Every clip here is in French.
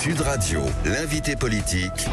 Sud Radio, l'invité politique,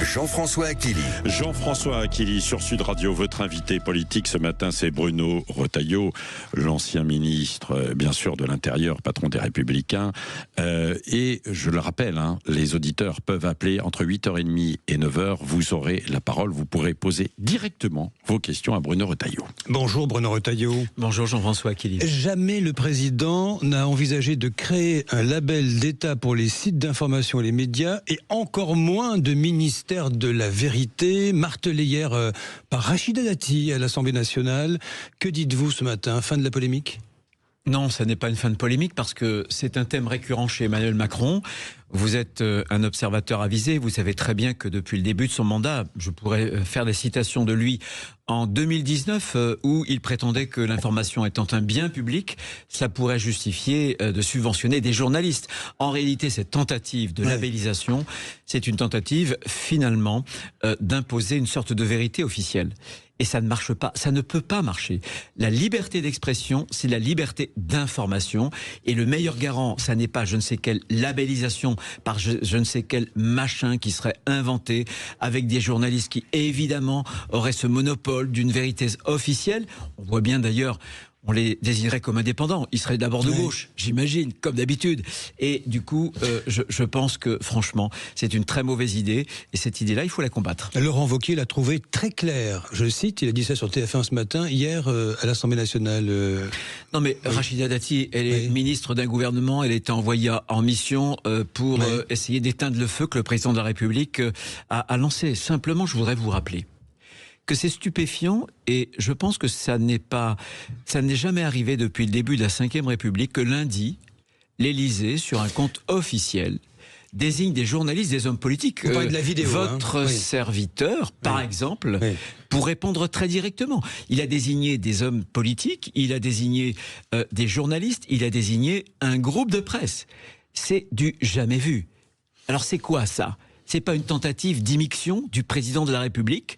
Jean-François Aquili. Jean-François Aquili sur Sud Radio, votre invité politique ce matin, c'est Bruno Retailleau, l'ancien ministre, bien sûr, de l'Intérieur, patron des Républicains. Et je le rappelle, les auditeurs peuvent appeler entre 8h30 et 9h. Vous aurez la parole, vous pourrez poser directement vos questions à Bruno Retailleau. Bonjour Bruno Retailleau. Bonjour Jean-François Aquili. Jamais le président n'a envisagé de créer un label d'État pour les sites d'information et les médias, et encore moins de ministère de la vérité, martelé hier par Rachida Dati à l'Assemblée nationale. Que dites-vous ce matin? Fin de la polémique? Non, ça n'est pas une fin de polémique parce que c'est un thème récurrent chez Emmanuel Macron. Vous êtes un observateur avisé, vous savez très bien que depuis le début de son mandat, je pourrais faire des citations de lui en 2019 où il prétendait que l'information étant un bien public, ça pourrait justifier de subventionner des journalistes. En réalité, cette tentative de labellisation, c'est une tentative finalement d'imposer une sorte de vérité officielle. Et ça ne marche pas, ça ne peut pas marcher. La liberté d'expression, c'est la liberté d'information. Et le meilleur garant, ça n'est pas je ne sais quelle labellisation par je ne sais quel machin qui serait inventé avec des journalistes qui évidemment auraient ce monopole d'une vérité officielle. On voit bien d'ailleurs, on les désignerait comme indépendants. Ils seraient d'abord de gauche, j'imagine, comme d'habitude. Et du coup, je pense que, franchement, c'est une très mauvaise idée. Et cette idée-là, il faut la combattre. Laurent Wauquiez l'a trouvé très clair. Je le cite, il a dit ça sur TF1 ce matin, hier, à l'Assemblée nationale. Non mais Rachida Dati, elle est ministre d'un gouvernement. Elle était envoyée en mission pour essayer d'éteindre le feu que le président de la République a lancé. Simplement, je voudrais vous rappeler que c'est stupéfiant, et je pense que ça n'est jamais arrivé depuis le début de la Ve République que lundi, l'Élysée, sur un compte officiel, désigne des journalistes, des hommes politiques. Vous parlez de la vidéo, votre serviteur, par exemple, pour répondre très directement. Il a désigné des hommes politiques, il a désigné des journalistes, il a désigné un groupe de presse. C'est du jamais vu. Alors c'est quoi ça? C'est pas une tentative d'immixtion du président de la République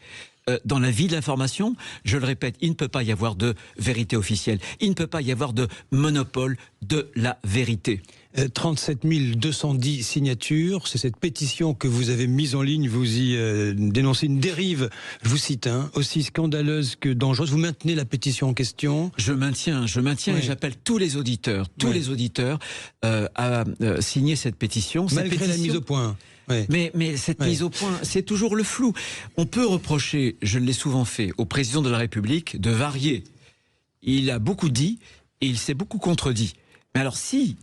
dans la vie de l'information? Je le répète, il ne peut pas y avoir de vérité officielle. Il ne peut pas y avoir de monopole de la vérité. 37 210 signatures, c'est cette pétition que vous avez mise en ligne, vous y dénoncez une dérive, je vous cite, aussi scandaleuse que dangereuse. Vous maintenez la pétition en question? Je maintiens et j'appelle tous les auditeurs à signer cette pétition. Malgré la mise au point. Mais cette mise au point, c'est toujours le flou. On peut reprocher, je l'ai souvent fait, au président de la République de varier. Il a beaucoup dit et il s'est beaucoup contredit. Mais alors si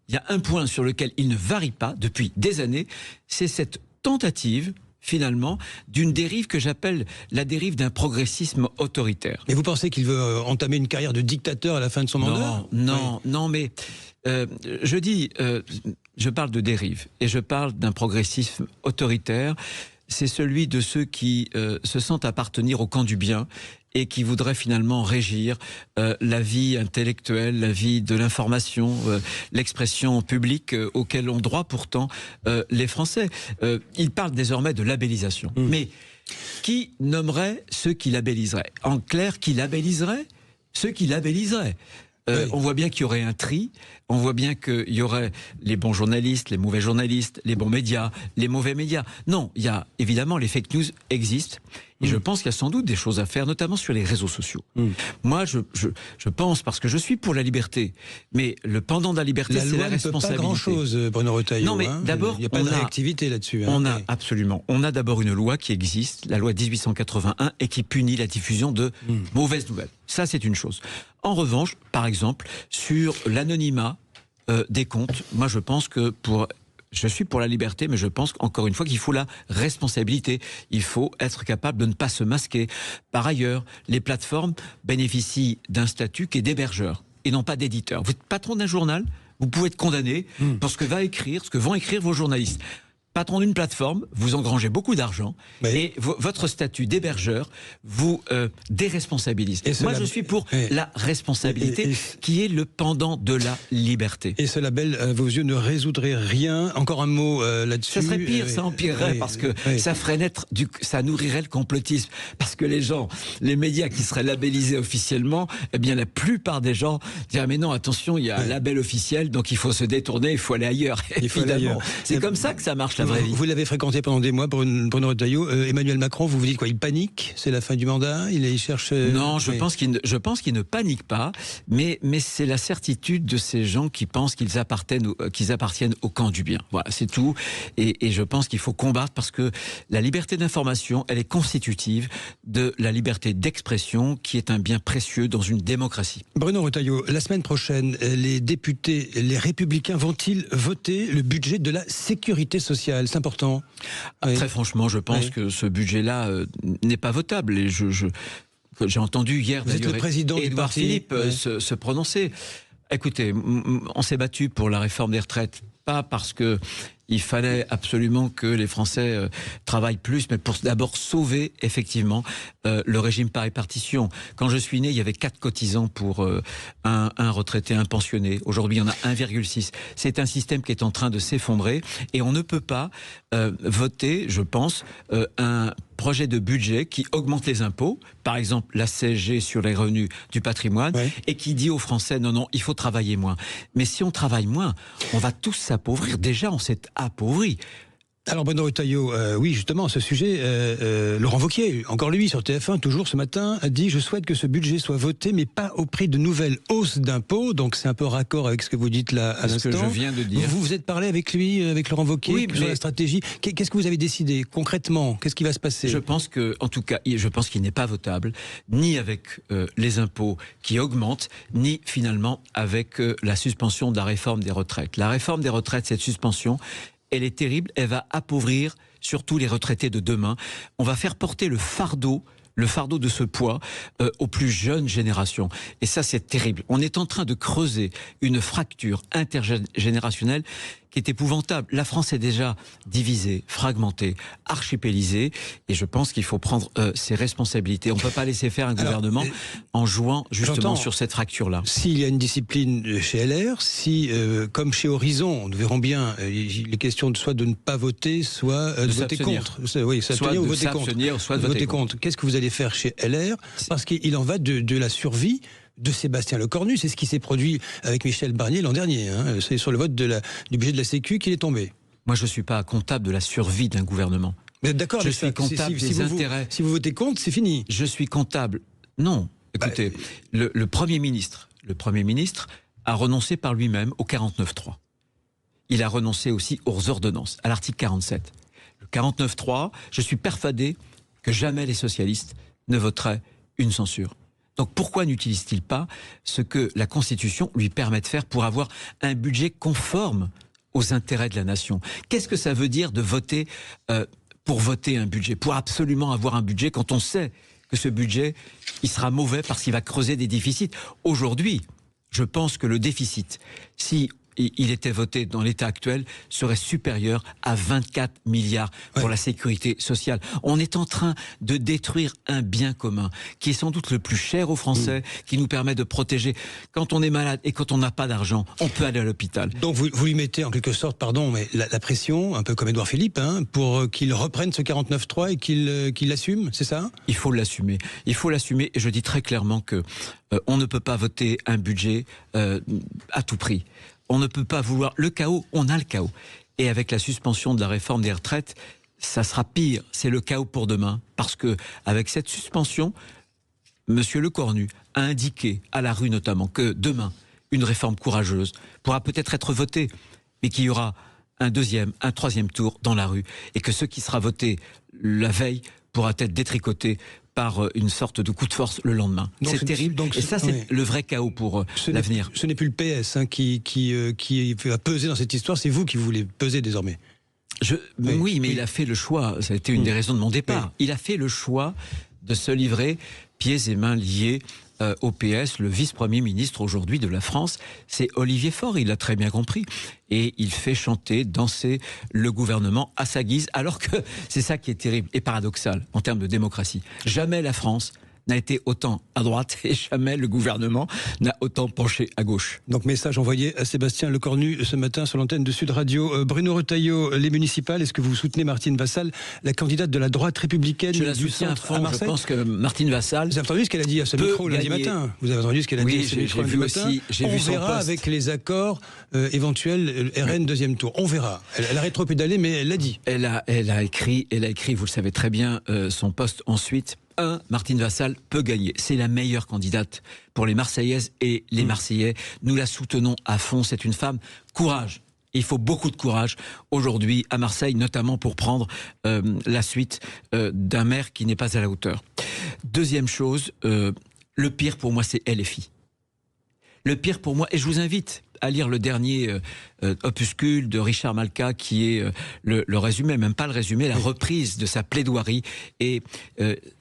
il y a un point sur lequel il ne varie pas depuis des années, c'est cette tentative finalement d'une dérive que j'appelle la dérive d'un progressisme autoritaire. Mais vous pensez qu'il veut entamer une carrière de dictateur à la fin de son mandat? Non, mais je parle de dérive et je parle d'un progressisme autoritaire. C'est celui de ceux qui se sentent appartenir au camp du bien et qui voudraient finalement régir la vie intellectuelle, la vie de l'information, l'expression publique auquel ont droit pourtant les Français. Ils parlent désormais de labellisation. Mais qui nommerait ceux qui labelliseraient? En clair, qui labelliserait ceux qui labelliseraient? On voit bien qu'il y aurait un tri, on voit bien qu'il y aurait les bons journalistes, les mauvais journalistes, les bons médias, les mauvais médias. Non, il y a évidemment, les fake news existent, et je pense qu'il y a sans doute des choses à faire, notamment sur les réseaux sociaux. Moi, je pense, parce que je suis pour la liberté, mais le pendant de la liberté, c'est la responsabilité. La loi ne peut pas grand-chose, Bruno Retailleau. Non, mais d'abord, il n'y a pas de réactivité là-dessus. Absolument. On a d'abord une loi qui existe, la loi 1881, et qui punit la diffusion de mauvaises nouvelles. Ça, c'est une chose. En revanche, par exemple, sur l'anonymat des comptes, moi je pense que je suis pour la liberté, mais je pense encore une fois qu'il faut la responsabilité. Il faut être capable de ne pas se masquer. Par ailleurs, les plateformes bénéficient d'un statut qui est d'hébergeur et non pas d'éditeur. Vous êtes patron d'un journal, vous pouvez être condamné pour ce que vont écrire vos journalistes. patron d'une plateforme, vous engrangez beaucoup d'argent et votre statut d'hébergeur vous déresponsabilise. Moi, je suis pour la responsabilité qui est le pendant de la liberté. Et ce label, à vos yeux, ne résoudrait rien. Encore un mot là-dessus. Ça serait pire, ça empirerait parce que ça ferait naître, ça nourrirait le complotisme. Parce que les médias qui seraient labellisés officiellement, eh bien la plupart des gens diraient mais non, attention, il y a un label officiel, donc il faut se détourner, il faut aller ailleurs. Évidemment. C'est comme ça que ça marche la vraie vie. Vous l'avez fréquenté pendant des mois, Bruno Retailleau. Emmanuel Macron, vous dites quoi? Il panique? C'est la fin du mandat? Il cherche... Non, je pense qu'il ne panique pas, mais c'est la certitude de ces gens qui pensent qu'ils appartiennent au camp du bien. Voilà, c'est tout. Et je pense qu'il faut combattre parce que la liberté d'information, elle est constitutive de la liberté d'expression qui est un bien précieux dans une démocratie. Bruno Retailleau, la semaine prochaine, les députés, les Républicains vont-ils voter le budget de la sécurité sociale? C'est important. Très franchement, je pense que ce budget-là n'est pas votable. Et j'ai entendu hier d'ailleurs Édouard Philippe se prononcer. Écoutez, on s'est battu pour la réforme des retraites, pas parce que il fallait absolument que les Français travaillent plus, mais pour d'abord sauver effectivement le régime par répartition. Quand je suis né, il y avait 4 cotisants pour un retraité, un pensionné. Aujourd'hui, il y en a 1,6. C'est un système qui est en train de s'effondrer et on ne peut pas voter, je pense, un projet de budget qui augmente les impôts, par exemple la CSG sur les revenus du patrimoine, et qui dit aux Français non, il faut travailler moins. Mais si on travaille moins, on va tous s'appauvrir. Déjà, on s'est appauvri. Alors Bruno Retailleau, oui justement, ce sujet, Laurent Wauquiez, encore lui sur TF1, toujours ce matin, a dit « Je souhaite que ce budget soit voté, mais pas au prix de nouvelles hausses d'impôts ». Donc c'est un peu raccord avec ce que vous dites là à l'instant. Ce que je viens de dire. Vous vous êtes parlé avec lui, avec Laurent Wauquiez, sur la stratégie. Qu'est-ce que vous avez décidé concrètement? Qu'est-ce qui va se passer? Je pense que, en tout cas, je pense qu'il n'est pas votable, ni avec les impôts qui augmentent, ni finalement avec la suspension de la réforme des retraites. La réforme des retraites, cette suspension, elle est terrible, elle va appauvrir surtout les retraités de demain. On va faire porter le fardeau de ce poids aux plus jeunes générations. Et ça, c'est terrible. On est en train de creuser une fracture intergénérationnelle qui est épouvantable. La France est déjà divisée, fragmentée, archipélisée, et je pense qu'il faut prendre ses responsabilités. On ne peut pas laisser faire un gouvernement en jouant justement sur cette fracture-là. S'il y a une discipline chez LR, si, comme chez Horizon, nous verrons bien, il est question soit de ne pas voter, soit de voter contre. Oui, soit de s'abstenir, soit de voter contre. Qu'est-ce que vous allez faire chez LR? Parce qu'il en va de la survie de Sébastien Lecornu. C'est ce qui s'est produit avec Michel Barnier l'an dernier. C'est sur le vote du budget de la Sécu qu'il est tombé. Moi, je ne suis pas comptable de la survie d'un gouvernement. Mais d'accord, je suis comptable des intérêts. Si vous votez contre, c'est fini. Je suis comptable. Non. Écoutez, le Premier ministre a renoncé par lui-même au 49.3. Il a renoncé aussi aux ordonnances, à l'article 47. Le 49.3, je suis persuadé que jamais les socialistes ne voteraient une censure. Donc pourquoi n'utilise-t-il pas ce que la Constitution lui permet de faire pour avoir un budget conforme aux intérêts de la nation? Qu'est-ce que ça veut dire de voter pour voter un budget, pour absolument avoir un budget quand on sait que ce budget, il sera mauvais parce qu'il va creuser des déficits? Aujourd'hui, je pense que le déficit, si il était voté dans l'état actuel, serait supérieur à 24 milliards pour la sécurité sociale. On est en train de détruire un bien commun qui est sans doute le plus cher aux Français, qui nous permet de protéger. Quand on est malade et quand on n'a pas d'argent, on peut aller à l'hôpital. Donc vous lui mettez en quelque sorte, mais la pression, un peu comme Édouard Philippe, pour qu'il reprenne ce 49.3 et qu'il l'assume, c'est ça? Il faut l'assumer. Il faut l'assumer et je dis très clairement que on ne peut pas voter un budget à tout prix. On ne peut pas vouloir le chaos, on a le chaos. Et avec la suspension de la réforme des retraites, ça sera pire, c'est le chaos pour demain. Parce que avec cette suspension, Monsieur Lecornu a indiqué à la rue notamment que demain, une réforme courageuse pourra peut-être être votée, mais qu'il y aura un deuxième, un troisième tour dans la rue. Et que ce qui sera voté la veille pourra être détricoté par une sorte de coup de force le lendemain. C'est terrible. Et ça, c'est le vrai chaos pour l'avenir. Ce n'est plus le PS qui va peser dans cette histoire, c'est vous qui voulez peser désormais. Oui, mais il a fait le choix. Ça a été une des raisons de mon départ. Il a fait le choix de se livrer pieds et mains liés au PS, le vice-premier ministre aujourd'hui de la France, c'est Olivier Faure. Il l'a très bien compris. Et il fait chanter, danser le gouvernement à sa guise, alors que c'est ça qui est terrible et paradoxal en termes de démocratie. Jamais la France n'a été autant à droite et jamais le gouvernement n'a autant penché à gauche. Donc message envoyé à Sébastien Lecornu ce matin sur l'antenne de Sud Radio. Bruno Retailleau, les municipales, est-ce que vous soutenez Martine Vassal, la candidate de la droite républicaine Je la du soutiens à centre à fond. Marseille? Je pense que Martine Vassal... Vous avez entendu ce qu'elle a dit à ce micro lundi matin? Vous avez entendu ce qu'elle a dit à ce micro lundi matin? On verra avec les accords éventuels RN deuxième tour. On verra. Elle a rétropédalé, mais elle l'a dit. Elle a écrit, vous le savez très bien, son poste ensuite. Martine Vassal peut gagner. C'est la meilleure candidate pour les Marseillaises et les Marseillais. Nous la soutenons à fond. C'est une femme. Courage. Il faut beaucoup de courage aujourd'hui à Marseille, notamment pour prendre la suite d'un maire qui n'est pas à la hauteur. Deuxième chose, le pire pour moi, c'est LFI. Le pire pour moi, et je vous invite à lire le dernier opuscule de Richard Malka, qui est le résumé, même pas le résumé, la reprise de sa plaidoirie. Et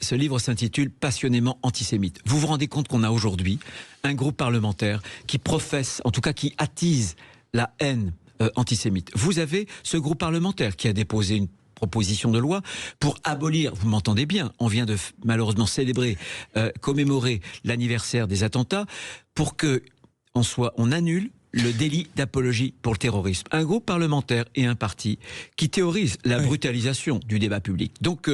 ce livre s'intitule « Passionnément antisémite ». Vous vous rendez compte qu'on a aujourd'hui un groupe parlementaire qui professe, en tout cas qui attise la haine antisémite. Vous avez ce groupe parlementaire qui a déposé une proposition de loi pour abolir, vous m'entendez bien, on vient de malheureusement célébrer, commémorer l'anniversaire des attentats, pour que on annule le délit d'apologie pour le terrorisme. Un groupe parlementaire et un parti qui théorise la brutalisation du débat public. Donc,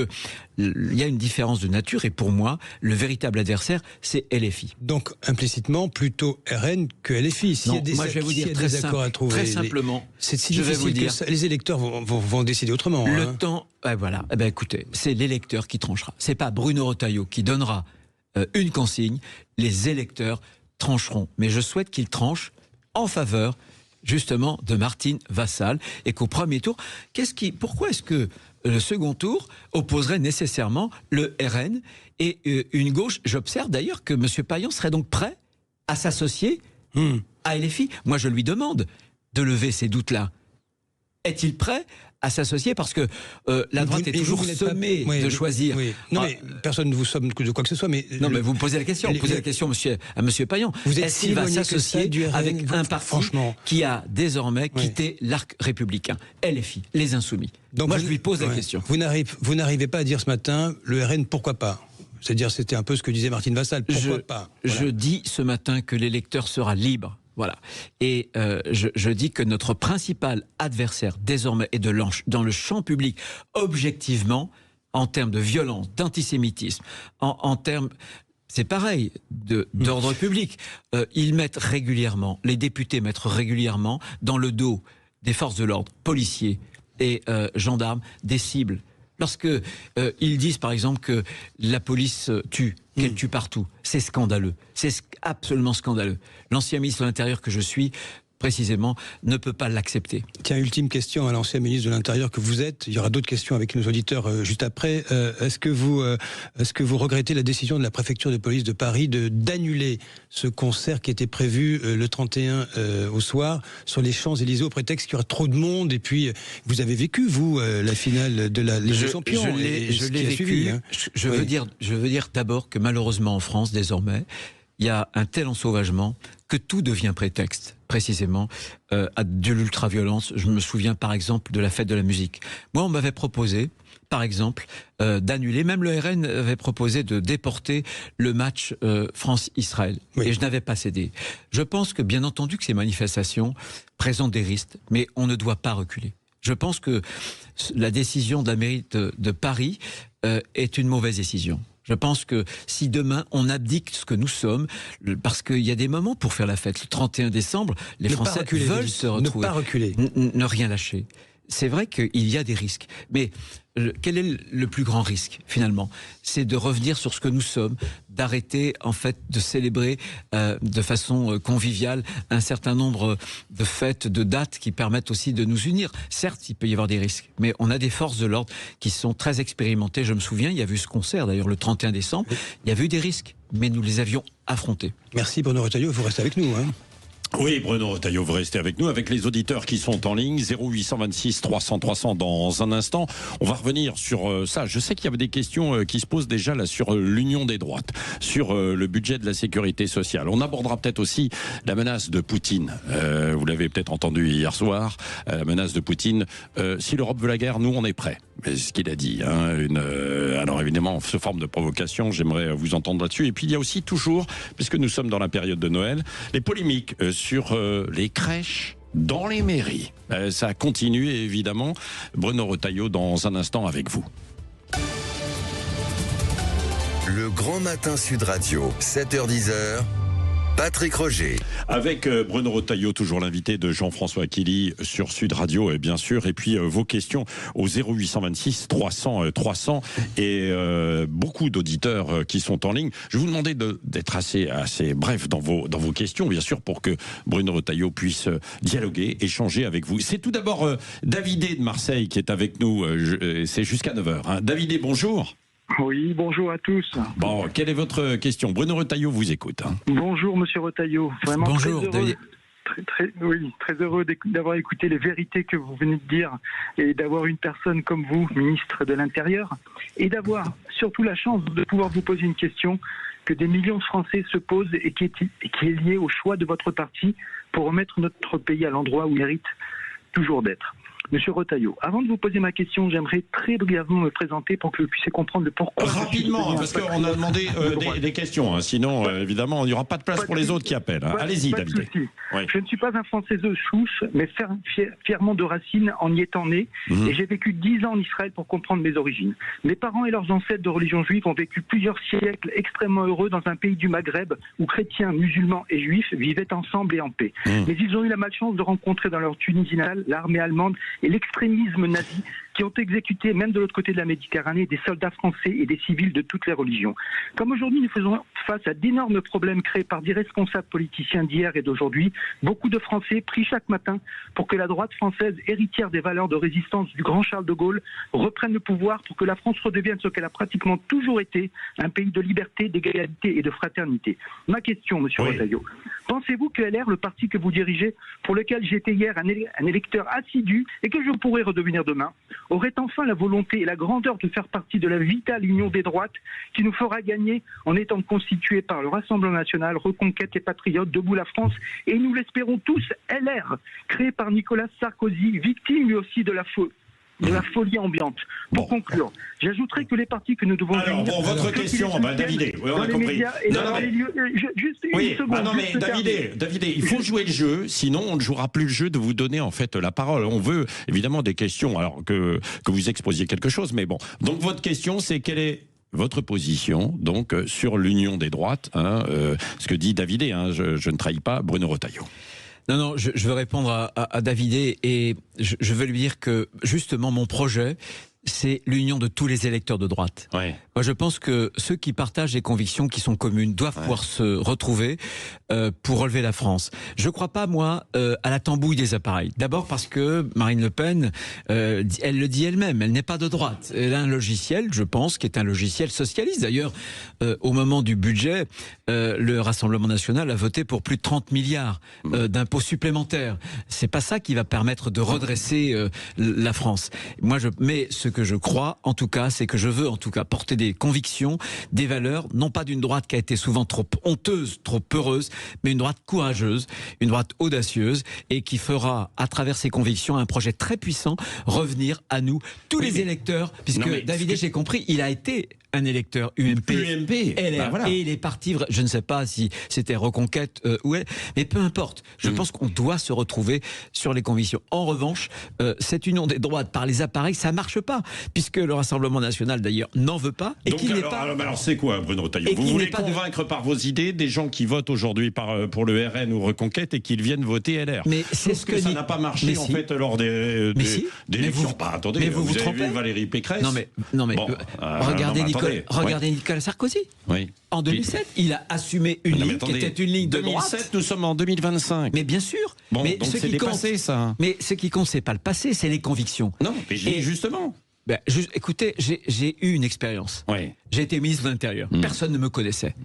il y a une différence de nature et pour moi, le véritable adversaire, c'est LFI. Donc, implicitement, plutôt RN que LFI. Non, moi, je vais vous dire très simplement, c'est si difficile que ça. Les électeurs vont décider autrement. Le temps, voilà. Eh ben, écoutez, c'est l'électeur qui tranchera. C'est pas Bruno Retailleau qui donnera une consigne. Les électeurs trancheront. Mais je souhaite qu'ils tranchent en faveur, justement, de Martine Vassal, et qu'au premier tour, pourquoi est-ce que le second tour opposerait nécessairement le RN et une gauche? J'observe d'ailleurs que M. Payan serait donc prêt à s'associer à LFI. Moi, je lui demande de lever ces doutes-là. Est-il prêt à s'associer? Parce que la droite est toujours sommée de choisir. Non, mais personne ne vous somme de quoi que ce soit. Mais non, mais vous me posez la question. Vous posez la question à monsieur Payan. Est-ce qu'il va s'associer avec un parti qui a désormais quitté l'arc républicain? LFI, les Insoumis. Donc moi, je lui pose la question. Vous n'arrivez pas à dire ce matin, le RN, pourquoi pas? C'est-à-dire, c'était un peu ce que disait Martine Vassal. Pourquoi pas? Je dis ce matin que l'électeur sera libre. Voilà. Et je dis que notre principal adversaire désormais est dans le champ public, objectivement, en termes de violence, d'antisémitisme, en termes, c'est pareil, d'ordre public. Ils mettent régulièrement, les députés mettent régulièrement dans le dos des forces de l'ordre, policiers et gendarmes, des cibles. Lorsque ils disent par exemple que la police tue, qu'elle tue partout, c'est scandaleux, c'est absolument scandaleux. L'ancien ministre de l'Intérieur que je suis, précisément, ne peut pas l'accepter. Tiens, ultime question à l'ancien ministre de l'Intérieur que vous êtes. Il y aura d'autres questions avec nos auditeurs juste après. Est-ce que vous regrettez la décision de la préfecture de police de Paris d'annuler ce concert qui était prévu le 31 au soir sur les Champs-Élysées au prétexte qu'il y aura trop de monde? Et puis, vous avez vécu, vous, la finale de la Ligue des Champions. Je l'ai vécu. Je veux dire d'abord que malheureusement en France, désormais, il y a un tel ensauvagement que tout devient prétexte, précisément, à de l'ultraviolence. Je me souviens par exemple de la fête de la musique. Moi, on m'avait proposé, par exemple, d'annuler, même le RN avait proposé de déporter le match France-Israël. Et je n'avais pas cédé. Je pense que, bien entendu, que ces manifestations présentent des risques, mais on ne doit pas reculer. Je pense que la décision de la mairie de Paris est une mauvaise décision. Je pense que si demain on abdique ce que nous sommes, parce qu'il y a des moments pour faire la fête, le 31 décembre, les Français veulent se retrouver. Ne pas reculer. Ne rien lâcher. C'est vrai qu'il y a des risques. Mais quel est le plus grand risque, finalement? C'est de revenir sur ce que nous sommes, d'arrêter, en fait, de célébrer de façon conviviale un certain nombre de fêtes, de dates qui permettent aussi de nous unir. Certes, il peut y avoir des risques, mais on a des forces de l'ordre qui sont très expérimentées. Je me souviens, il y a eu ce concert, d'ailleurs, le 31 décembre. Il y avait eu des risques, mais nous les avions affrontés. Merci Bruno Retailleau, vous restez avec nous, hein. Oui, Bruno Retailleau, vous restez avec nous, avec les auditeurs qui sont en ligne, 0826 300 300 dans un instant. On va revenir sur ça. Je sais qu'il y avait des questions qui se posent déjà là sur l'union des droites, sur le budget de la sécurité sociale. On abordera peut-être aussi la menace de Poutine. Vous l'avez peut-être entendu hier soir, la menace de Poutine. Si l'Europe veut la guerre, nous on est prêts. C'est ce qu'il a dit. Alors évidemment, sous forme de provocation, j'aimerais vous entendre là-dessus. Et puis il y a aussi toujours, puisque nous sommes dans la période de Noël, les polémiques sur les crèches dans les mairies. Ça continue évidemment. Bruno Retailleau dans un instant avec vous. Le Grand Matin Sud Radio, 7h-10h. Patrick Roger. Avec Bruno Retailleau, toujours l'invité de Jean-François Killy sur Sud Radio, et bien sûr. Et puis vos questions au 0826 300 300 et beaucoup d'auditeurs qui sont en ligne. Je vais vous demander d'être assez bref dans vos questions, bien sûr, pour que Bruno Retailleau puisse dialoguer, échanger avec vous. C'est tout d'abord Davidé de Marseille qui est avec nous. C'est jusqu'à 9h. Hein. Davidé, bonjour. Oui, bonjour à tous. Bon, quelle est votre question? Bruno Retailleau vous écoute. Hein. Bonjour Monsieur Retailleau. Vraiment bonjour David. Très heureux d'avoir écouté les vérités que vous venez de dire et d'avoir une personne comme vous, ministre de l'Intérieur, et d'avoir surtout la chance de pouvoir vous poser une question que des millions de Français se posent et qui est liée au choix de votre parti pour remettre notre pays à l'endroit où il mérite toujours d'être. Monsieur Retailleau, avant de vous poser ma question, j'aimerais très brièvement me présenter pour que vous puissiez comprendre le pourquoi. Rapidement, parce qu'on a demandé des questions, hein, sinon évidemment il n'y aura pas de place pour les autres qui appellent. Hein. Allez-y David. Oui. Je ne suis pas un Français de souche, mais fièrement de racines en y étant né, et j'ai vécu 10 ans en Israël pour comprendre mes origines. Mes parents et leurs ancêtres de religion juive ont vécu plusieurs siècles extrêmement heureux dans un pays du Maghreb où chrétiens, musulmans et juifs vivaient ensemble et en paix. Mais ils ont eu la malchance de rencontrer dans leur Tunisie natale l'armée allemande et l'extrémisme nazi qui ont exécuté, même de l'autre côté de la Méditerranée, des soldats français et des civils de toutes les religions. Comme aujourd'hui, nous faisons face à d'énormes problèmes créés par d'irresponsables politiciens d'hier et d'aujourd'hui, beaucoup de Français prient chaque matin pour que la droite française, héritière des valeurs de résistance du grand Charles de Gaulle, reprenne le pouvoir pour que la France redevienne ce qu'elle a pratiquement toujours été, un pays de liberté, d'égalité et de fraternité. Ma question, Monsieur Retailleau, pensez-vous que LR, le parti que vous dirigez, pour lequel j'étais hier un électeur assidu et que je pourrais redevenir demain, aurait enfin la volonté et la grandeur de faire partie de la vitale union des droites qui nous fera gagner en étant constituée par le Rassemblement National, Reconquête et Patriotes, Debout la France, et nous l'espérons tous, LR, créé par Nicolas Sarkozy, victime lui aussi de la folie ambiante. Pour conclure, j'ajouterai que les partis que nous devons... Alors, bon, votre question, Davidé, oui, on a compris. Davidé, il faut jouer le jeu, sinon on ne jouera plus le jeu de vous donner en fait la parole. On veut évidemment des questions, alors que vous exposiez quelque chose, mais bon. Donc votre question, c'est quelle est votre position donc sur l'union des droites, ce que dit Davidé, je ne trahis pas Bruno Retailleau. Non, je veux répondre à Davidé et je veux lui dire que justement mon projet, c'est l'union de tous les électeurs de droite. Ouais. Moi, je pense que ceux qui partagent des convictions qui sont communes doivent pouvoir se retrouver pour relever la France. Je ne crois pas, moi, à la tambouille des appareils. D'abord parce que Marine Le Pen, elle le dit elle-même, elle n'est pas de droite. Elle a un logiciel, je pense, qui est un logiciel socialiste. D'ailleurs, au moment du budget, le Rassemblement National a voté pour plus de 30 milliards d'impôts supplémentaires. C'est pas ça qui va permettre de redresser la France. Moi, mais ce que je crois, en tout cas, c'est que je veux, en tout cas, porter des convictions, des valeurs, non pas d'une droite qui a été souvent trop honteuse, trop peureuse, mais une droite courageuse, une droite audacieuse, et qui fera, à travers ses convictions, un projet très puissant, revenir à nous, tous les électeurs, puisque David, j'ai compris, il a été un électeur UMP, LR, voilà. Et il est parti, je ne sais pas si c'était Reconquête ou elle, mais peu importe. Je pense qu'on doit se retrouver sur les convictions. En revanche, cette union des droites par les appareils, ça marche pas, puisque le Rassemblement National d'ailleurs n'en veut pas. Et donc, alors c'est quoi, Bruno Retailleau? Vous voulez convaincre par vos idées des gens qui votent aujourd'hui pour le RN ou Reconquête et qu'ils viennent voter LR? Mais c'est ce que ça n'a pas marché en fait lors des élections. Attendez, mais vous avez vu Valérie Pécresse? Non mais regardez Nicolas Sarkozy. Oui. En 2007, il a assumé une ligne qui était une ligne de 2007, droite. Nous sommes en 2025. Mais bien sûr. Bon, mais donc c'est dépassé, ça. Mais ce qui compte, c'est pas le passé, c'est les convictions. Non, mais justement. Écoutez, j'ai eu une expérience. Oui. J'ai été ministre de l'Intérieur. Personne ne me connaissait.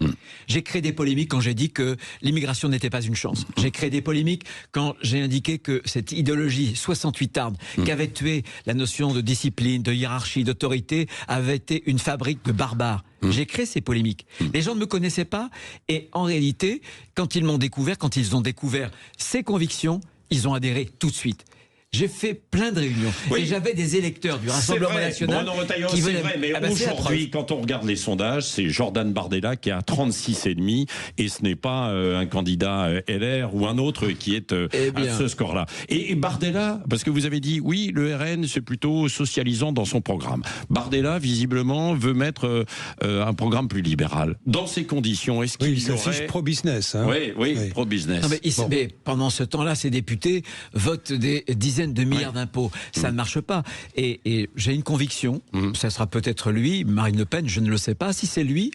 J'ai créé des polémiques quand j'ai dit que l'immigration n'était pas une chance. J'ai créé des polémiques quand j'ai indiqué que cette idéologie 68arde qui avait tué la notion de discipline, de hiérarchie, d'autorité, avait été une fabrique de barbares. J'ai créé ces polémiques. Les gens ne me connaissaient pas et en réalité, quand ils m'ont découvert, quand ils ont découvert ces convictions, ils ont adhéré tout de suite. J'ai fait plein de réunions. Oui. Et j'avais des électeurs du Rassemblement national qui venaient... C'est vrai, mais aujourd'hui, quand on regarde les sondages, c'est Jordan Bardella qui a 36,5 et ce n'est pas un candidat LR ou un autre qui est à ce score-là. Et Bardella, parce que vous avez dit, oui, le RN, c'est plutôt socialisant dans son programme. Bardella, visiblement, veut mettre un programme plus libéral. Dans ces conditions, est-ce qu'il y aurait... s'affiche pro-business. Hein. Oui, pro-business. Mais pendant ce temps-là, ces députés votent des dizaines de milliards d'impôts. Ça ne marche pas. Et j'ai une conviction, ça sera peut-être lui, Marine Le Pen, je ne le sais pas. Si c'est lui,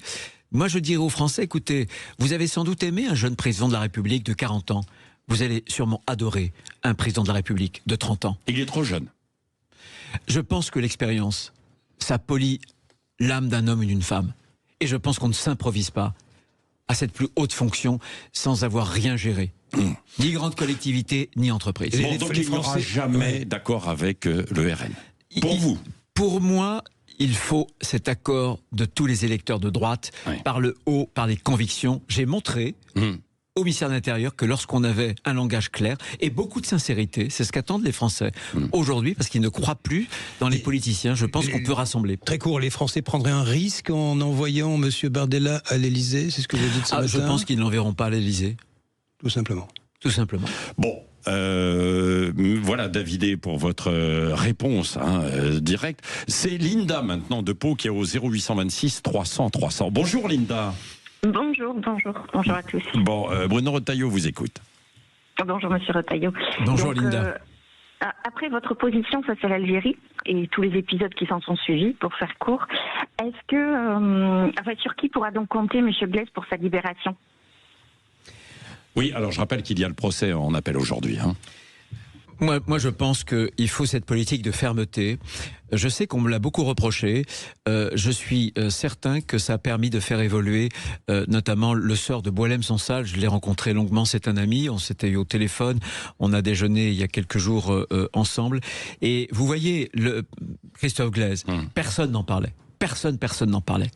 moi je dirais aux Français, écoutez, vous avez sans doute aimé un jeune président de la République de 40 ans. Vous allez sûrement adorer un président de la République de 30 ans. Il est trop jeune. Je pense que l'expérience, ça polie l'âme d'un homme et d'une femme. Et je pense qu'on ne s'improvise pas à cette plus haute fonction sans avoir rien géré. Ni grande collectivité, ni entreprise. Bon, donc il n'y aura jamais d'accord avec le RN. Pour vous? Pour moi, il faut cet accord de tous les électeurs de droite, par le haut, par les convictions. J'ai montré au ministère de l'Intérieur que lorsqu'on avait un langage clair et beaucoup de sincérité, c'est ce qu'attendent les Français aujourd'hui, parce qu'ils ne croient plus dans les politiciens. Je pense qu'on peut rassembler. Très court, les Français prendraient un risque en envoyant M. Bardella à l'Élysée, c'est ce que vous dites ce matin. Je pense qu'ils ne l'enverront pas à l'Élysée. Tout simplement. Tout simplement. Bon. Voilà, Davidé, pour votre réponse directe. C'est Linda maintenant de Pau qui est au 0826 300 300. Bonjour Linda. Bonjour à tous. Bon, Bruno Retailleau vous écoute. Bonjour Monsieur Retailleau. Bonjour Linda. Après votre position face à l'Algérie et tous les épisodes qui s'en sont suivis, pour faire court, est-ce que sur qui pourra donc compter Monsieur Blaise pour sa libération? Oui, alors je rappelle qu'il y a le procès en appel aujourd'hui. Moi, je pense qu'il faut cette politique de fermeté. Je sais qu'on me l'a beaucoup reproché. Je suis certain que ça a permis de faire évoluer notamment le sort de Boualem-Sansal. Je l'ai rencontré longuement, c'est un ami. On s'était eu au téléphone. On a déjeuné il y a quelques jours ensemble. Et vous voyez, Christophe Glaise, personne n'en parlait. Personne n'en parlait.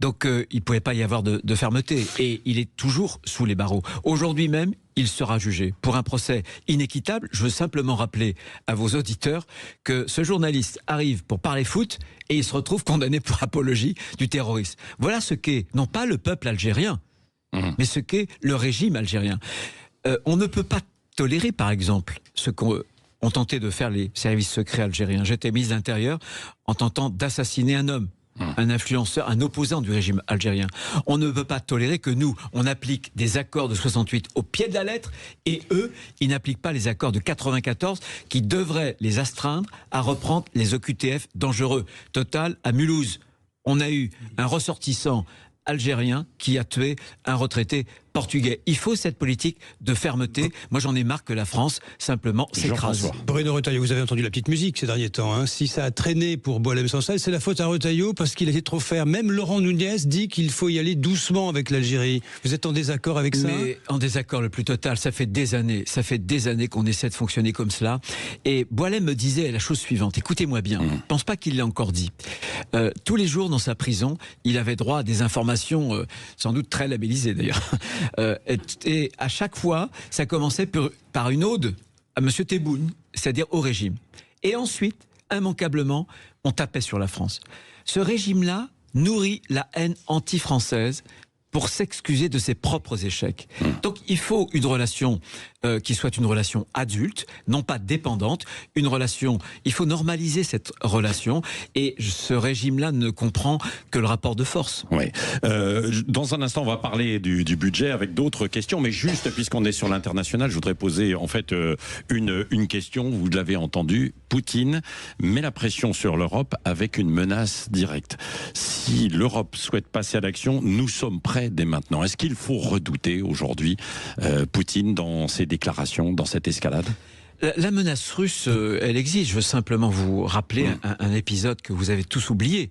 Donc il ne pouvait pas y avoir de fermeté. Et il est toujours sous les barreaux. Aujourd'hui même, il sera jugé pour un procès inéquitable. Je veux simplement rappeler à vos auditeurs que ce journaliste arrive pour parler foot et il se retrouve condamné pour apologie du terrorisme. Voilà ce qu'est, non pas le peuple algérien, mais ce qu'est le régime algérien. On ne peut pas tolérer, par exemple, ce qu'ont tenté de faire les services secrets algériens. J'étais ministre de l'Intérieur en tentant d'assassiner un homme. Un influenceur, un opposant du régime algérien. On ne peut pas tolérer que nous, on applique des accords de 68 au pied de la lettre et eux, ils n'appliquent pas les accords de 94 qui devraient les astreindre à reprendre les OQTF dangereux. Total, à Mulhouse, on a eu un ressortissant algérien qui a tué un retraité portugais. Il faut cette politique de fermeté. Moi, j'en ai marre que la France, simplement, s'écrase. Bruno Retailleau, vous avez entendu la petite musique ces derniers temps. Si ça a traîné pour Boualem-Sansal, c'est la faute à Retailleau parce qu'il a été trop ferme. Même Laurent Nunez dit qu'il faut y aller doucement avec l'Algérie. Vous êtes en désaccord avec ça? Mais en désaccord le plus total. Ça fait des années qu'on essaie de fonctionner comme cela. Et Boualem me disait la chose suivante. Écoutez-moi bien. Je ne pense pas qu'il l'ait encore dit. Tous les jours dans sa prison, il avait droit à des informations sans doute très labellisées d'ailleurs. Et à chaque fois, ça commençait par une ode à M. Tebboune, c'est-à-dire au régime. Et ensuite, immanquablement, on tapait sur la France. Ce régime-là nourrit la haine anti-française pour s'excuser de ses propres échecs. Donc il faut une relation qui soit une relation adulte, non pas dépendante, une relation, il faut normaliser cette relation et ce régime-là ne comprend que le rapport de force. Oui. Dans un instant, on va parler du budget avec d'autres questions, mais juste puisqu'on est sur l'international, je voudrais poser en fait une question, vous l'avez entendu, Poutine met la pression sur l'Europe avec une menace directe. Si l'Europe souhaite passer à l'action, nous sommes prêts dès maintenant. Est-ce qu'il faut redouter aujourd'hui Poutine dans ses déclarations, dans cette escalade? La menace russe, elle existe. Je veux simplement vous rappeler un épisode que vous avez tous oublié.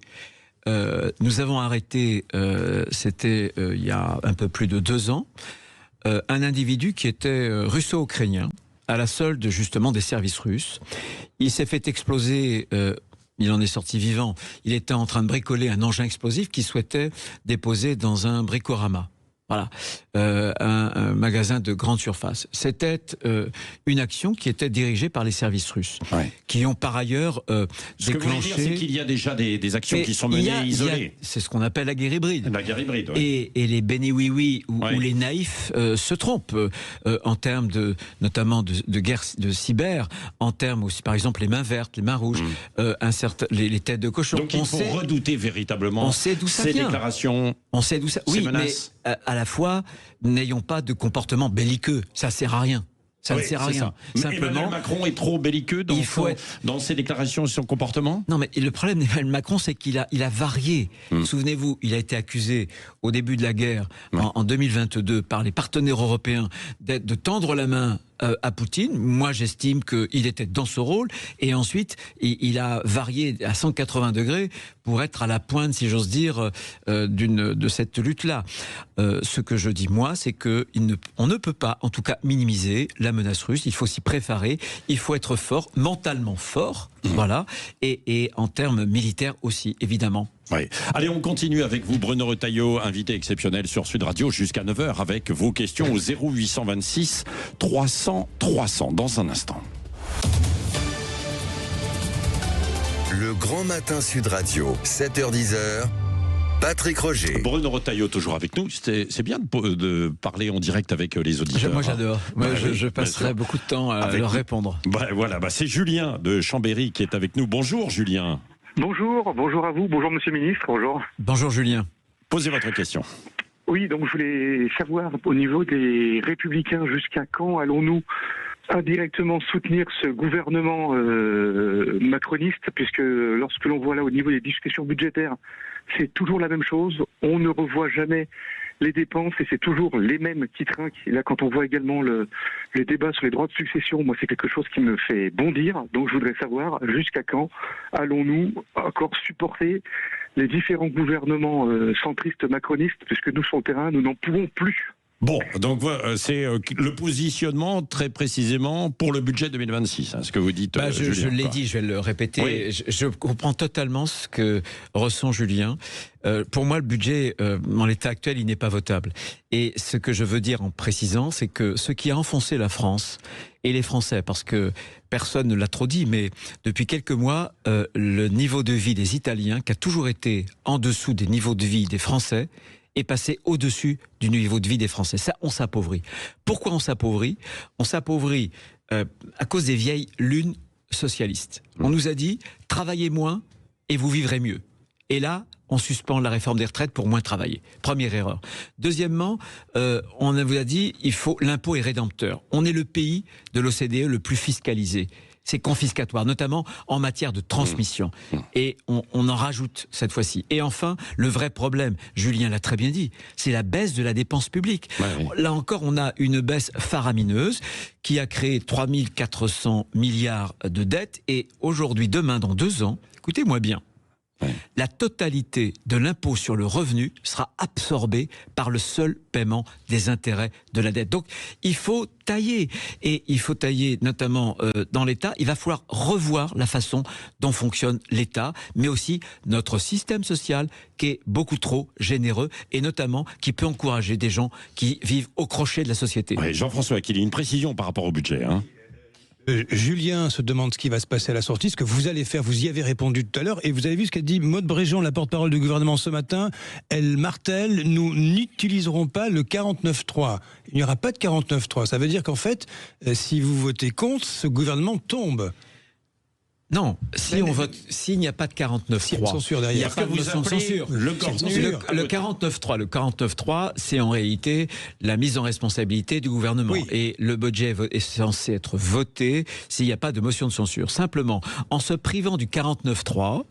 Nous avons arrêté, c'était il y a un peu plus de 2 ans, un individu qui était russo-ukrainien, à la solde justement des services russes. Il s'est fait exploser, il en est sorti vivant. Il était en train de bricoler un engin explosif qu'il souhaitait déposer dans un bricorama. Voilà, un magasin de grande surface. C'était une action qui était dirigée par les services russes, qui ont par ailleurs déclenché... Ce que vous voulez dire, c'est qu'il y a déjà des actions qui sont menées isolées. C'est ce qu'on appelle la guerre hybride. La guerre hybride, oui. Et les béni-oui-oui ou les naïfs se trompent en termes notamment de guerre de cyber, en termes aussi, par exemple, les mains vertes, les mains rouges, les têtes de cochon. Donc il faut redouter véritablement ces déclarations, on sait d'où ça vient. Oui, menaces. Mais à la fois, n'ayons pas de comportement belliqueux. Ça ne sert à rien. Ça ne sert à rien. Simplement, Emmanuel Macron est trop belliqueux dans ses déclarations et son comportement. Non, mais le problème d'Emmanuel Macron, c'est qu'il a varié. Souvenez-vous, il a été accusé au début de la guerre, en 2022, par les partenaires européens de tendre la main à Poutine. Moi, j'estime qu'il était dans ce rôle. Et ensuite, il a varié à 180 degrés pour être à la pointe, si j'ose dire, de cette lutte-là. Ce que je dis, moi, c'est qu'on ne peut pas, en tout cas, minimiser la menace russe. Il faut s'y préparer. Il faut être fort, mentalement fort, voilà, et en termes militaires aussi, évidemment. Oui. Allez, on continue avec vous, Bruno Retailleau, invité exceptionnel sur Sud Radio jusqu'à 9h avec vos questions au 0826 300 300 dans un instant. Le grand matin Sud Radio, 7h10h. Patrick Roger. Bruno Retailleau toujours avec nous. C'est bien de parler en direct avec les auditeurs. Moi j'adore. Je passerai beaucoup de temps à leur répondre. Voilà, c'est Julien de Chambéry qui est avec nous. Bonjour Julien. Bonjour à vous, bonjour Monsieur le Ministre, bonjour. Bonjour Julien. Posez votre question. Oui, donc je voulais savoir au niveau des Républicains, jusqu'à quand allons-nous indirectement soutenir ce gouvernement macroniste, puisque lorsque l'on voit là au niveau des discussions budgétaires, c'est toujours la même chose, on ne revoit jamais les dépenses et c'est toujours les mêmes qui trinquent. Et là, quand on voit également les débats sur les droits de succession, moi c'est quelque chose qui me fait bondir, donc je voudrais savoir jusqu'à quand allons-nous encore supporter les différents gouvernements centristes macronistes, puisque nous sur le terrain, nous n'en pouvons plus. Bon, donc c'est le positionnement très précisément pour le budget 2026, ce que vous dites. Je Julien, l'ai dit, je vais le répéter. Oui. Je comprends totalement ce que ressent Julien. Pour moi, le budget, en l'état actuel, il n'est pas votable. Et ce que je veux dire en précisant, c'est que ce qui a enfoncé la France et les Français, parce que personne ne l'a trop dit, mais depuis quelques mois, le niveau de vie des Italiens, qui a toujours été en dessous des niveaux de vie des Français, est passé au-dessus du niveau de vie des Français. Ça, on s'appauvrit. Pourquoi on s'appauvrit ? On s'appauvrit à cause des vieilles lunes socialistes. On nous a dit, travaillez moins et vous vivrez mieux. Et là, on suspend la réforme des retraites pour moins travailler. Première erreur. Deuxièmement, on vous a dit, l'impôt est rédempteur. On est le pays de l'OCDE le plus fiscalisé. C'est confiscatoire, notamment en matière de transmission. Et on en rajoute cette fois-ci. Et enfin, le vrai problème, Julien l'a très bien dit, c'est la baisse de la dépense publique. Là encore, on a une baisse faramineuse qui a créé 3 400 milliards de dettes. Et aujourd'hui, demain, dans 2 ans, écoutez-moi bien, la totalité de l'impôt sur le revenu sera absorbée par le seul paiement des intérêts de la dette. Donc, il faut tailler. Et il faut tailler notamment dans l'État. Il va falloir revoir la façon dont fonctionne l'État, mais aussi notre système social qui est beaucoup trop généreux et notamment qui peut encourager des gens qui vivent au crochet de la société. Jean-François, qu'il y ait une précision par rapport au budget, Julien se demande ce qui va se passer à la sortie, ce que vous allez faire, vous y avez répondu tout à l'heure, et vous avez vu ce qu'a dit Maude Bréjean, la porte-parole du gouvernement ce matin. Elle martèle, nous n'utiliserons pas le 49.3. Il n'y aura pas de 49.3. Ça veut dire qu'en fait, si vous votez contre, ce gouvernement tombe. Non, on vote, s'il n'y a pas de 49.3, il n'y a pas de motion de censure. Le 49.3, le 49.3, c'est en réalité la mise en responsabilité du gouvernement. Oui. Et le budget est censé être voté s'il n'y a pas de motion de censure. Simplement, en se privant du 49.3,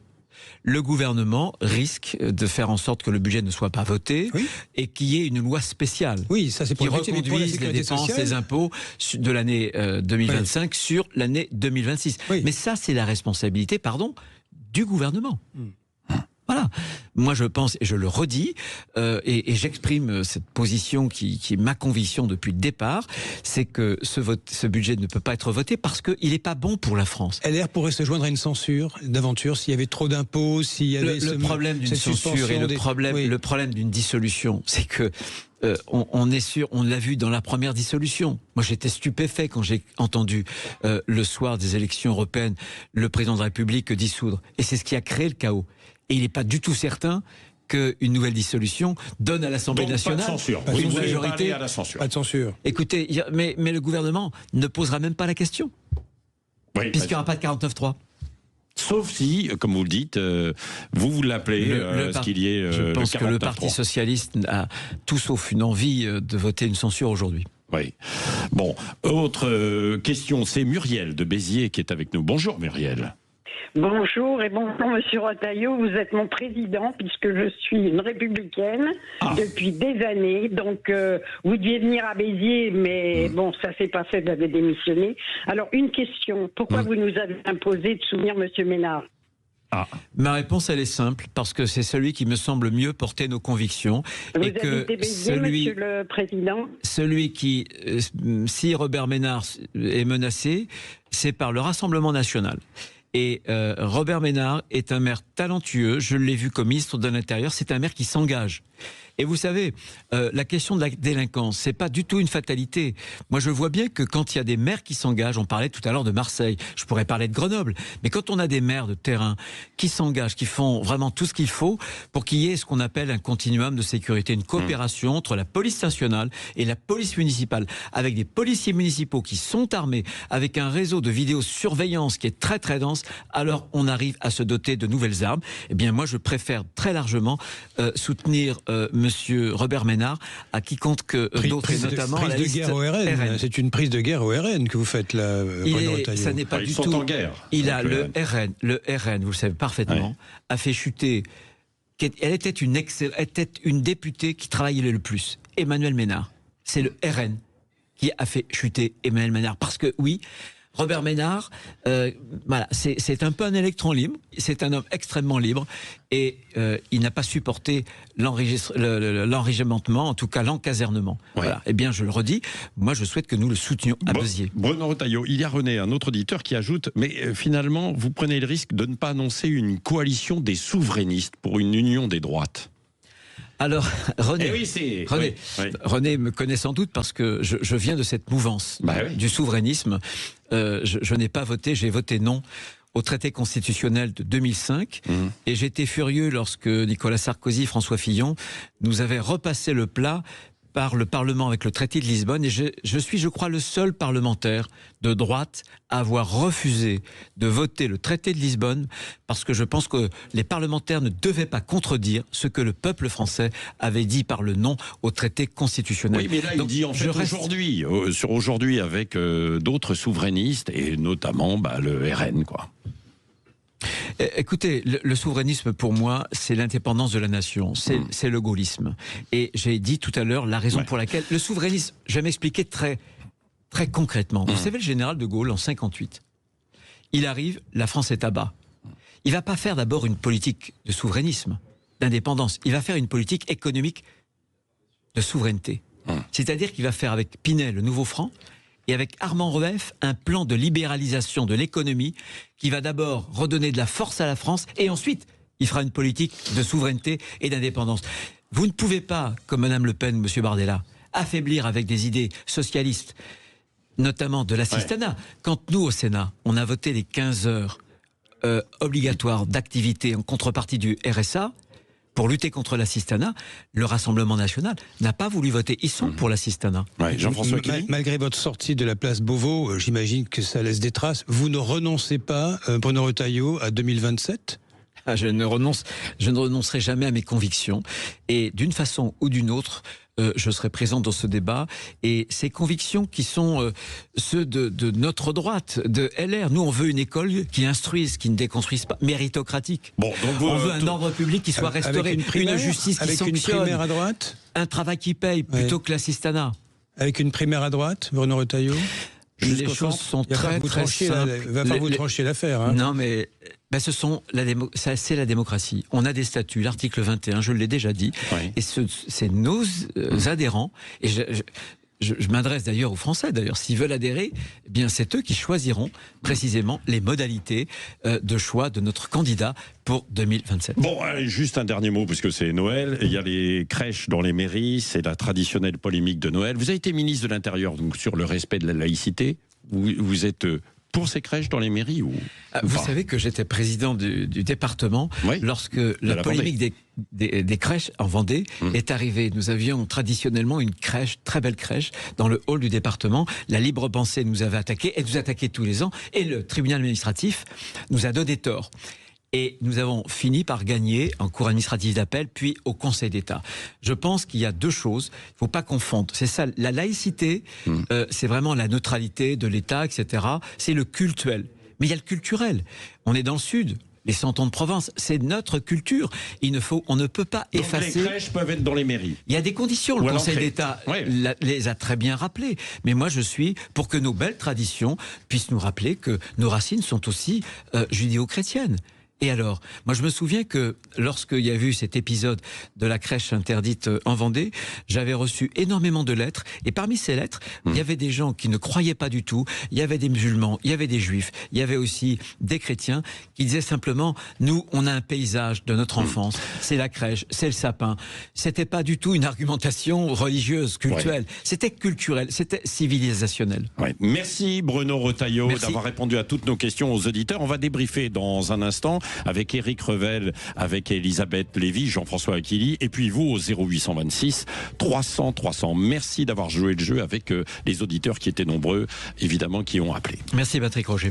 le gouvernement risque de faire en sorte que le budget ne soit pas voté et qu'il y ait une loi spéciale ça c'est pour qui reconduise les dépenses, les impôts de l'année 2025 sur l'année 2026. Mais ça, c'est la responsabilité, du gouvernement. Voilà. Moi, je pense, et je le redis, et j'exprime cette position qui est ma conviction depuis le départ, c'est que ce budget ne peut pas être voté parce qu'il n'est pas bon pour la France. LR pourrait se joindre à une censure d'aventure s'il y avait trop d'impôts, s'il y avait le problème d'une censure et le problème d'une dissolution, c'est que on est sûr, on l'a vu dans la première dissolution. Moi, j'étais stupéfait quand j'ai entendu le soir des élections européennes le président de la République dissoudre. Et c'est ce qui a créé le chaos. Et il n'est pas du tout certain qu'une nouvelle dissolution donne à l'Assemblée nationale pas de censure. Une majorité. À la censure. Pas de censure. Écoutez, mais le gouvernement ne posera même pas la question. Puisqu'il n'y aura pas de 49.3. Sauf si, comme vous le dites, vous l'appelez, ce qu'il y ait je pense que le 49.3. Parti Socialiste a tout sauf une envie de voter une censure aujourd'hui. Oui. Bon, autre question, c'est Muriel de Béziers qui est avec nous. Bonjour Muriel. Bonjour et bonjour Monsieur Retailleau, vous êtes mon président puisque je suis une républicaine depuis des années, donc vous deviez venir à Béziers mais bon ça s'est pas fait, vous avez démissionné. Alors une question, pourquoi vous nous avez imposé de soutenir Monsieur Ménard ? Ma réponse, elle est simple, parce que c'est celui qui me semble mieux porter nos convictions. Vous et que habitez Béziers, Monsieur le Président ? Celui qui, si Robert Ménard est menacé, c'est par le Rassemblement National. Et Robert Ménard est un maire talentueux, je l'ai vu comme ministre de l'Intérieur, c'est un maire qui s'engage. Et vous savez, la question de la délinquance, c'est pas du tout une fatalité. Moi, je vois bien que quand il y a des maires qui s'engagent, on parlait tout à l'heure de Marseille, je pourrais parler de Grenoble, mais quand on a des maires de terrain qui s'engagent, qui font vraiment tout ce qu'il faut pour qu'il y ait ce qu'on appelle un continuum de sécurité, une coopération entre la police nationale et la police municipale, avec des policiers municipaux qui sont armés, avec un réseau de vidéosurveillance qui est très très dense, alors on arrive à se doter de nouvelles armes. Eh bien, moi, je préfère très largement soutenir Monsieur Robert Ménard à quiconque que d'autres, et notamment à la liste RN. C'est une prise de guerre au RN que vous faites là, Bruno Retailleau. Ça n'est pas du tout. En guerre. Il a le RN, vous le savez parfaitement, a fait chuter. Elle était une députée qui travaillait le plus, Emmanuel Ménard. C'est le RN qui a fait chuter Emmanuel Ménard parce que oui. Robert Ménard, voilà, c'est un peu un électron libre, c'est un homme extrêmement libre et il n'a pas supporté l'enrégimentement, en tout cas l'encasernement. Voilà. Eh bien, je le redis, moi je souhaite que nous le soutenions à Béziers. Bruno Retailleau, il y a René, un autre auditeur qui ajoute, mais finalement, vous prenez le risque de ne pas annoncer une coalition des souverainistes pour une union des droites. Alors, René, René me connaît sans doute parce que je viens de cette mouvance du souverainisme. Je n'ai pas voté, j'ai voté non au traité constitutionnel de 2005 et j'étais furieux lorsque Nicolas Sarkozy, François Fillon nous avaient repassé le plat par le Parlement avec le traité de Lisbonne et je suis, je crois, le seul parlementaire de droite à avoir refusé de voter le traité de Lisbonne parce que je pense que les parlementaires ne devaient pas contredire ce que le peuple français avait dit par le non au traité constitutionnel. Oui, mais là, il dit en fait aujourd'hui avec d'autres souverainistes et notamment le RN, quoi. Écoutez, le souverainisme pour moi, c'est l'indépendance de la nation, c'est le gaullisme. Et j'ai dit tout à l'heure la raison pour laquelle le souverainisme, je vais m'expliquer très, très concrètement. Vous savez, le général de Gaulle, en 58, il arrive, la France est à bas. Il ne va pas faire d'abord une politique de souverainisme, d'indépendance. Il va faire une politique économique de souveraineté. C'est-à-dire qu'il va faire avec Pinel, le nouveau franc, et avec Armand Roeff, un plan de libéralisation de l'économie qui va d'abord redonner de la force à la France et ensuite il fera une politique de souveraineté et d'indépendance. Vous ne pouvez pas, comme Mme Le Pen ou M. Bardella, affaiblir avec des idées socialistes, notamment de l'assistanat. Quand nous, au Sénat, on a voté les 15 heures obligatoires d'activité en contrepartie du RSA, pour lutter contre l'assistanat, le Rassemblement National n'a pas voulu voter. Ils sont pour l'assistanat. Jean-François Kelly. Malgré votre sortie de la place Beauvau, j'imagine que ça laisse des traces. Vous ne renoncez pas, Bruno Retailleau, à 2027 ? Je ne renoncerai jamais à mes convictions. Et d'une façon ou d'une autre, je serai présent dans ce débat. Et ces convictions qui sont ceux de notre droite, de LR. Nous, on veut une école qui instruise, qui ne déconstruise pas, méritocratique. Bon, donc on veut un ordre public qui soit restauré, une justice qui avec sanctionne, une primaire à droite, un travail qui paye plutôt que l'assistanat. avec une primaire à droite, Bruno Retailleau. Les choses sont très très simples. Il va falloir vous trancher l'affaire. Hein. Non, mais c'est la démocratie. On a des statuts, l'article 21, je l'ai déjà dit, et c'est nos adhérents. Et je m'adresse d'ailleurs aux Français, s'ils veulent adhérer, eh bien c'est eux qui choisiront précisément les modalités de choix de notre candidat pour 2027. Bon, allez, juste un dernier mot, puisque c'est Noël. Il y a les crèches dans les mairies, c'est la traditionnelle polémique de Noël. Vous avez été ministre de l'Intérieur, donc sur le respect de la laïcité. Vous êtes pour ces crèches dans les mairies ou vous savez que j'étais président du département lorsque la polémique des crèches en Vendée est arrivée. Nous avions traditionnellement une crèche, très belle crèche, dans le hall du département. La Libre Pensée nous avait attaqué, et nous attaquait tous les ans, et le tribunal administratif nous a donné tort. Et nous avons fini par gagner en cour administrative d'appel, puis au Conseil d'État. Je pense qu'il y a deux choses. Il ne faut pas confondre. C'est ça, la laïcité, c'est vraiment la neutralité de l'État, etc. C'est le cultuel. Mais il y a le culturel. On est dans le Sud. Les 100 ans de Provence, c'est notre culture. On ne peut pas effacer. Donc les crèches peuvent être dans les mairies. Il y a des conditions. Le Conseil d'État les a très bien rappelées. Mais moi, je suis pour que nos belles traditions puissent nous rappeler que nos racines sont aussi judéo-chrétiennes. Et alors, moi je me souviens que lorsqu'il y a eu cet épisode de la crèche interdite en Vendée, j'avais reçu énormément de lettres, et parmi ces lettres, il y avait des gens qui ne croyaient pas du tout, il y avait des musulmans, il y avait des juifs, il y avait aussi des chrétiens qui disaient simplement, nous on a un paysage de notre enfance, c'est la crèche, c'est le sapin. C'était pas du tout une argumentation religieuse, culturelle, c'était culturel, c'était civilisationnel. Merci Bruno Retailleau d'avoir répondu à toutes nos questions aux auditeurs. On va débriefer dans un instant avec Éric Revel, avec Elisabeth Lévy, Jean-François Aquili, et puis vous au 0826 300 300. Merci d'avoir joué le jeu avec les auditeurs qui étaient nombreux, évidemment, qui ont appelé. Merci Patrick Roger.